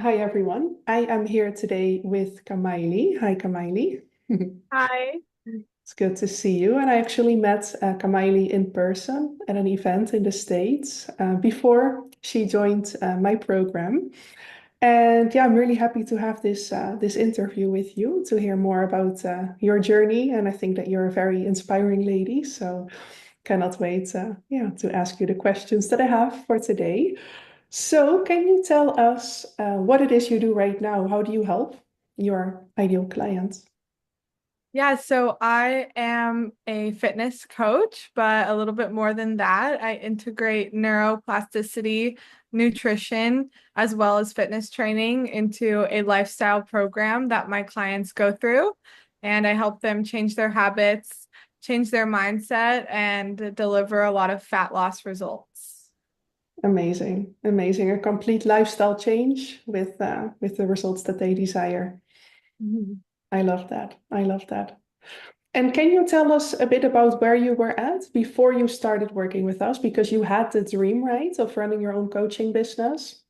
Hi, everyone. I am here today with Kamaile. Hi, Kamaile. Hi. It's good to see you. And I actually met Kamaile in person at an event in the States before she joined my program. And yeah, I'm really happy to have this interview with you to hear more about your journey. And I think that you're a very inspiring lady. So cannot wait to ask you the questions that I have for today. So, can you tell us what it is you do right now? How do you help your ideal clients? Yeah, so I am a fitness coach, but a little bit more than that. I integrate neuroplasticity, nutrition, as well as fitness training into a lifestyle program that my clients go through. And I help them change their habits, change their mindset, and deliver a lot of fat loss results. Amazing, amazing. A complete lifestyle change with the results that they desire. Mhm. I love that. I love that. And can you tell us a bit about where you were at before you started working with us? Because you had the dream, right, of running your own coaching business,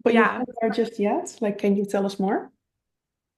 but you Yeah. weren't there just yet. Like, can you tell us more?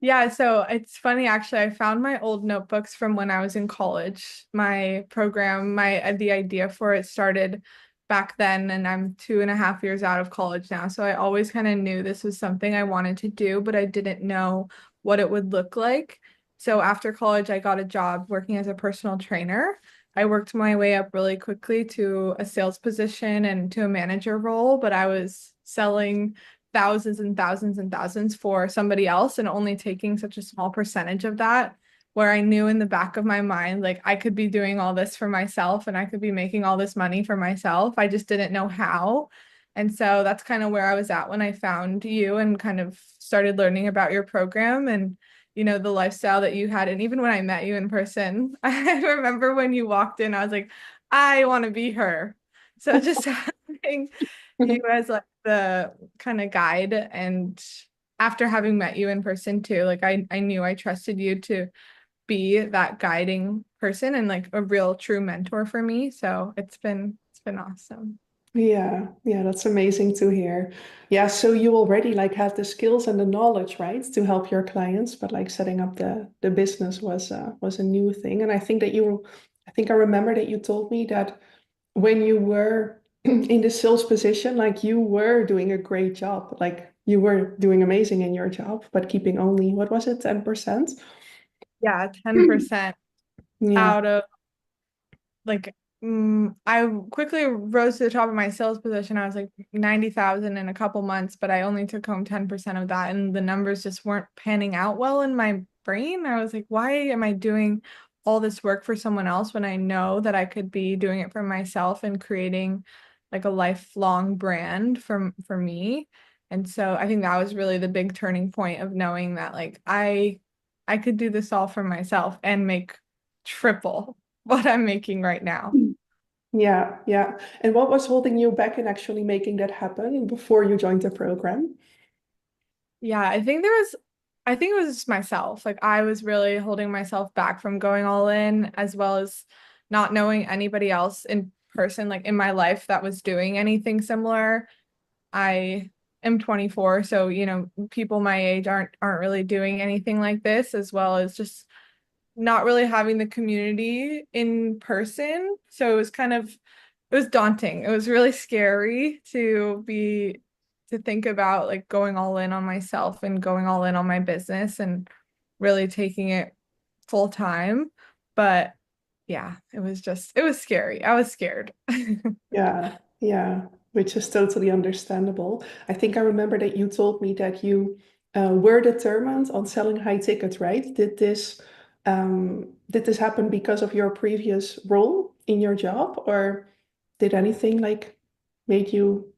Yeah, so it's funny actually. I found my old notebooks from when I was in college. My program, the idea for it started back then, and I'm 2.5 years out of college now. So I always kind of knew this was something I wanted to do, but I didn't know what it would look like. So after college, I got a job working as a personal trainer. I worked my way up really quickly to a sales position and to a manager role, but I was selling thousands and thousands and thousands for somebody else and only taking such a small percentage of that, where I knew in the back of my mind, like I could be doing all this for myself and I could be making all this money for myself. I just didn't know how. And so that's kind of where I was at when I found you and kind of started learning about your program and the lifestyle that you had. And even when I met you in person, I remember when you walked in, I was like, I want to be her. So just having you as like the kind of guide, and after having met you in person too, like I knew I trusted you to be that guiding person and like a real true mentor for me. So it's been awesome. Yeah, yeah, that's amazing to hear. Yeah, so you already like have the skills and the knowledge, right, to help your clients, but like setting up the business was a new thing. And I think I remember that you told me that when you were in the sales position, like you were doing a great job, like you were doing amazing in your job, but keeping only, what was it, 10%? Yeah, 10% Yeah. out of like I quickly rose to the top of my sales position. I was like 90,000 in a couple months, but I only took home 10% of that, and the numbers just weren't panning out well in my brain. I was like, why am I doing all this work for someone else when I know that I could be doing it for myself and creating like a lifelong brand for me? And so I think that was really the big turning point of knowing that like I could do this all for myself and make triple what I'm making right now. Yeah, yeah. And what was holding you back in actually making that happen before you joined the program? Yeah, I think it was just myself. Like I was really holding myself back from going all in, as well as not knowing anybody else in person, like in my life that was doing anything similar. I am 24, so people my age aren't really doing anything like this, as well as just not really having the community in person. So it was daunting. It was really scary to think about like going all in on myself and going all in on my business and really taking it full time. But yeah, it was scary. I was scared. Yeah, yeah, which is totally understandable. I think I remember that you told me that you were determined on selling high tickets, right? Did this happen because of your previous role in your job, or did anything like make you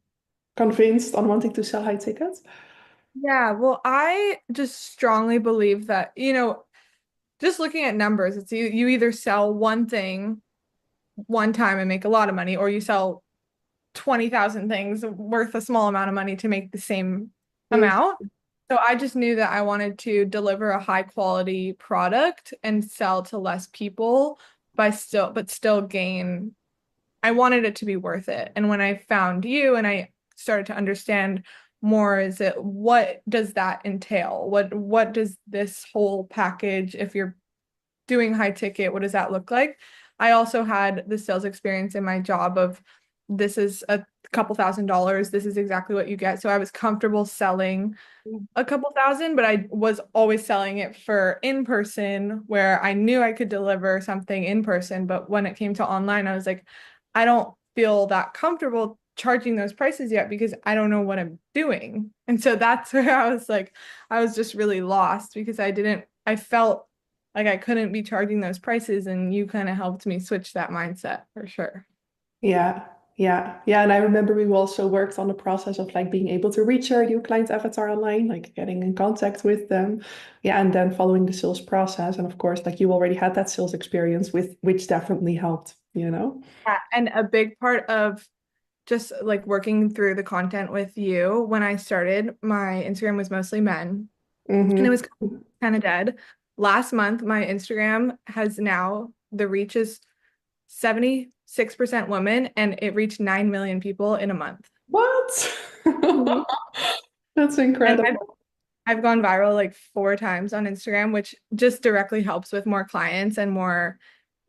convinced on wanting to sell high tickets? Yeah, well, I just strongly believe that, just looking at numbers, it's you either sell one thing one time and make a lot of money, or you sell 20,000 things worth a small amount of money to make the same Mm, amount. So I just knew that I wanted to deliver a high quality product and sell to less people but still gain. I wanted it to be worth it. And when I found you and I started to understand more is it what does that entail? What does this whole package, if you're doing high ticket, what does that look like? I also had the sales experience in my job of this is a couple $1,000s. This is exactly what you get. So I was comfortable selling a couple thousand, but I was always selling it for in person where I knew I could deliver something in person. But when it came to online, I was like, I don't feel that comfortable charging those prices yet because I don't know what I'm doing. And so that's where I was like, I was just really lost because I felt like I couldn't be charging those prices. And you kind of helped me switch that mindset for sure. Yeah, yeah, yeah. And I remember we also worked on the process of like being able to reach our new client avatar online, like getting in contact with them. Yeah, and then following the sales process. And of course, like you already had that sales experience with which definitely helped, you know? Yeah, and a big part of just like working through the content with you, when I started, my Instagram was mostly men and it Mm-hmm. was kind of dead. Last month, my Instagram has now, the reach is 76% women and it reached 9 million people in a month. What? Mhm. That's And I've incredible. I've gone viral like 4 times on Instagram, which just directly helps with more clients and more,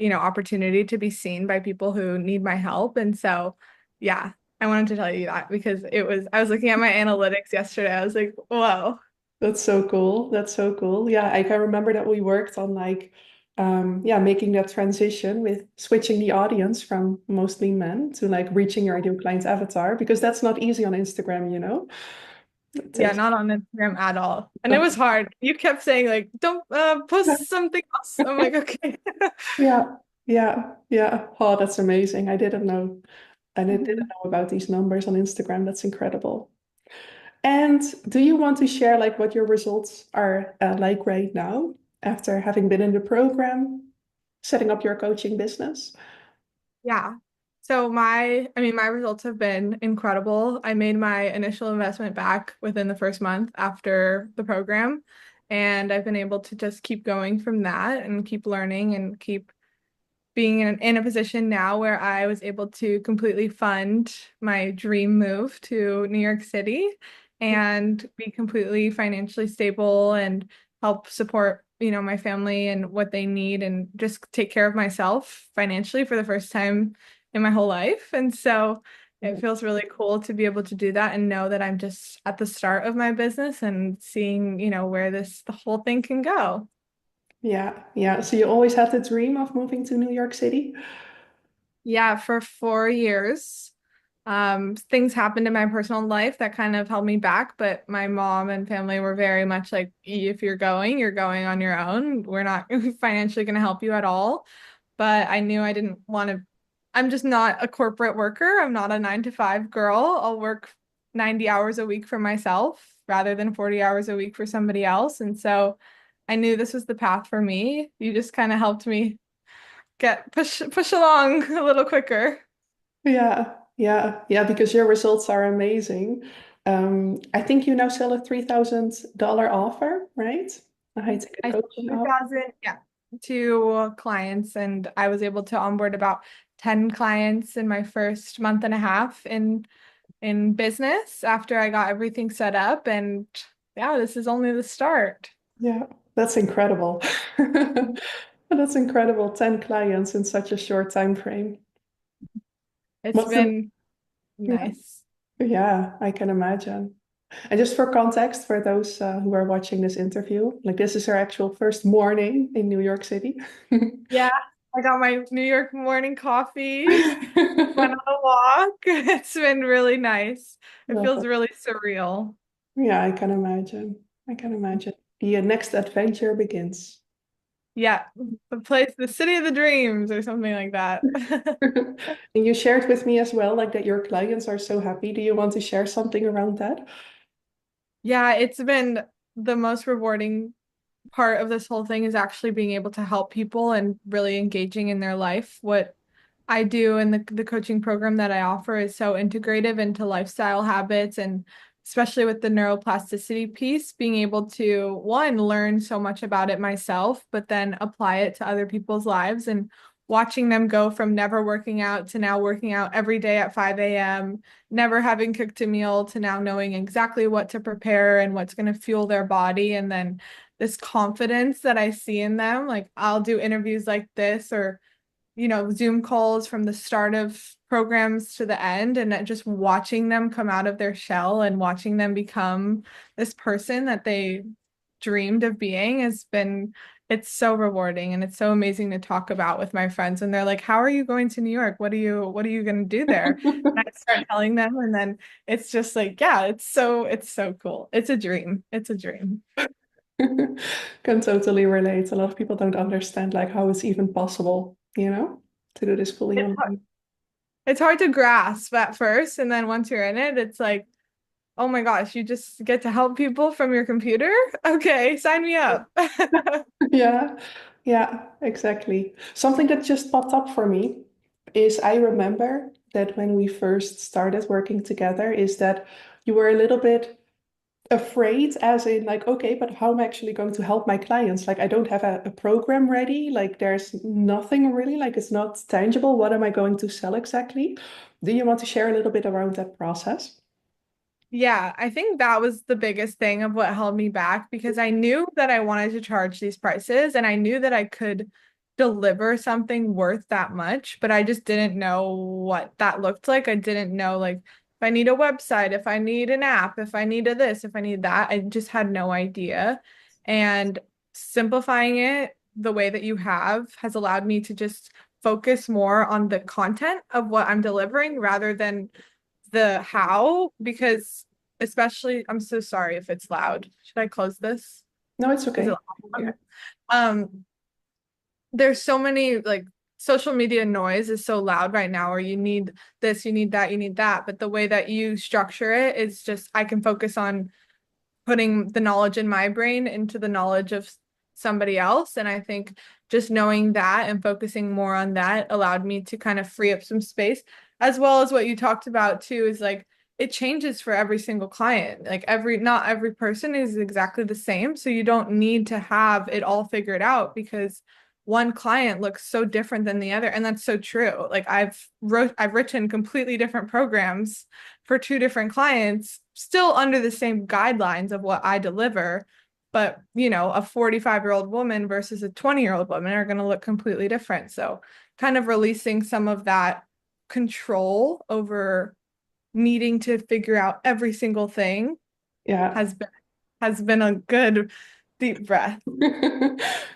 opportunity to be seen by people who need my help. And so, yeah, I wanted to tell you that because I was looking at my analytics yesterday. I was like, whoa. That's so cool. That's so cool. Yeah, I can remember that we worked on like yeah, making that transition with switching the audience from mostly men to like reaching your ideal client's avatar because that's not easy on Instagram, you know? It Yeah, takes not on Instagram at all. And it was hard. You kept saying like, don't post something else. I'm like, okay. yeah, yeah, yeah. Oh, that's amazing. I didn't know. I didn't Mhm. know about these numbers on Instagram. That's incredible. And do you want to share like what your results are like right now after having been in the program, setting up your coaching business? Yeah. So my results have been incredible. I made my initial investment back within the first month after the program, and I've been able to just keep going from that and keep learning and keep being in a position now where I was able to completely fund my dream move to New York City and be completely financially stable and help support, my family and what they need and just take care of myself financially for the first time in my whole life. And so it feels really cool to be able to do that and know that I'm just at the start of my business and seeing, where the whole thing can go. Yeah, yeah. So you always had the dream of moving to New York City? Yeah, for 4 years. Things happened in my personal life that kind of held me back, but my mom and family were very much like, if you're going on your own. We're not financially going to help you at all. But I knew I didn't want to, I'm just not a corporate worker. I'm not a 9 to 5 girl. I'll work 90 hours a week for myself rather than 40 hours a week for somebody else. And so I knew this was the path for me. You just kind of helped me push along a little quicker. Yeah, yeah, yeah, because your results are amazing. I think you now sell a $3,000 offer, right? A high ticket I sold coaching offer. 3,000, yeah, to clients, and I was able to onboard about 10 clients in my first month and a half in business after I got everything set up. And yeah, this is only the start. Yeah, that's incredible. That's incredible. 10 clients in such a short time frame. It's What's the been yeah, nice. yeah, I can imagine. And just for context, for those who are watching this interview, like this is our actual first morning in New York City. Yeah, I got my New York morning coffee, went on a walk. It's been really nice. It Love feels it. really surreal. Yeah, I can imagine. I can imagine. The next adventure begins. Yeah, the city of the dreams or something like that. And you shared with me as well, like that your clients are so happy. Do you want to share something around that? Yeah, it's been the most rewarding part of this whole thing is actually being able to help people and really engaging in their life. What I do in the coaching program that I offer is so integrative into lifestyle habits and especially with the neuroplasticity piece, being able to one, learn so much about it myself, but then apply it to other people's lives. And watching them go from never working out to now working out every day at 5 a.m., never having cooked a meal to now knowing exactly what to prepare and what's going to fuel their body. And then this confidence that I see in them, like I'll do interviews like this or Zoom calls from the start of programs to the end, and just watching them come out of their shell and watching them become this person that they dreamed of being it's so rewarding and it's so amazing to talk about with my friends. And they're like, "How are you going to New York? What are you going to do there?" And I start telling them, and then it's just like, yeah, it's so cool. It's a dream. It's a dream. Can totally relate. A lot of people don't understand like how it's even possible, to do this fully It's online. it's hard to grasp at first, and then once you're in it, it's like, oh my gosh, you just get to help people from your computer? Okay, sign me up. Yeah, yeah, exactly. Something that just popped up for me is I remember that when we first started working together, is that you were a little bit afraid, as in like, okay, but how am I actually going to help my clients? Like, I don't have a program ready. Like, there's nothing really, like, it's not tangible. What am I going to sell exactly? Do you want to share a little bit around that process? Yeah, I think that was the biggest thing of what held me back because I knew that I wanted to charge these prices and I knew that I could deliver something worth that much, but I just didn't know what that looked like. I didn't know like if I need a website, if I need an app, if I need a this, if I need that. I just had no idea. And simplifying it the way that you have has allowed me to just focus more on the content of what I'm delivering rather than the how, because especially, I'm so sorry if it's loud. Should I close this? No, it's Is it okay. loud? Okay. Um, there's so many like social media noise is so loud right now, or you need this, you need that, you need that. But the way that you structure it is just I can focus on putting the knowledge in my brain into the knowledge of somebody else. And I think just knowing that and focusing more on that allowed me to kind of free up some space, as well as what you talked about too, is like it changes for every single client. Like not every person is exactly the same. So you don't need to have it all figured out because one client looks so different than the other. And that's so true. Like I've written completely different programs for two different clients, still under the same guidelines of what I deliver. But, a 45-year-old woman versus a 20-year-old woman are going to look completely different. So, kind of releasing some of that control over needing to figure out every single thing Yeah. has been has been a good deep breath.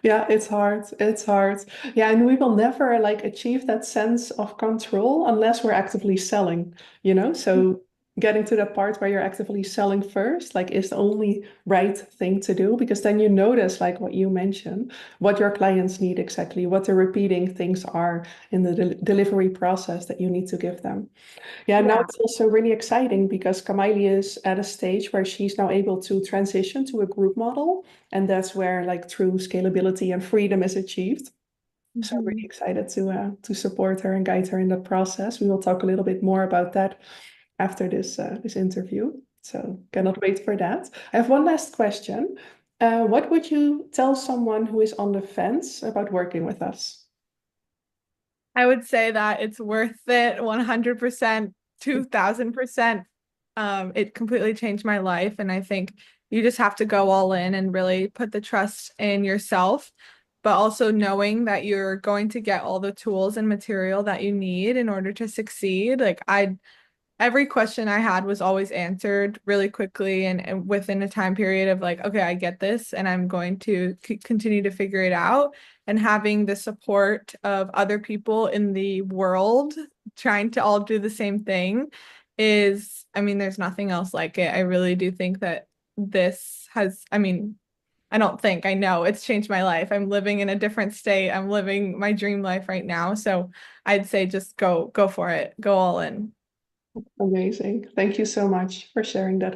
Yeah, it's hard. It's hard. Yeah, and we will never like achieve that sense of control unless we're actively selling, So getting to the part where you're actively selling first, like is the only right thing to do because then you notice like what you mentioned, what your clients need exactly, what the repeating things are in the delivery process that you need to give them. Yeah, now Yeah. it's also really exciting because Kamaile is at a stage where she's now able to transition to a group model. And that's where like true scalability and freedom is achieved. So I'm really Mhm. excited to support her and guide her in that process. We will talk a little bit more about that after this interview. So cannot wait for that. I have one last question. What would you tell someone who is on the fence about working with us? I would say that it's worth it 100%, 2000%. It completely changed my life. And I think you just have to go all in and really put the trust in yourself, but also knowing that you're going to get all the tools and material that you need in order to succeed. Like every question I had was always answered really quickly and within a time period of like, okay, I get this and I'm going to continue to figure it out. And having the support of other people in the world trying to all do the same thing I mean, there's nothing else like it. I really do think that I mean, I don't think, I know it's changed my life. I'm living in a different state. I'm living my dream life right now. So I'd say just go for it, go all in. Amazing. Thank you so much for sharing that.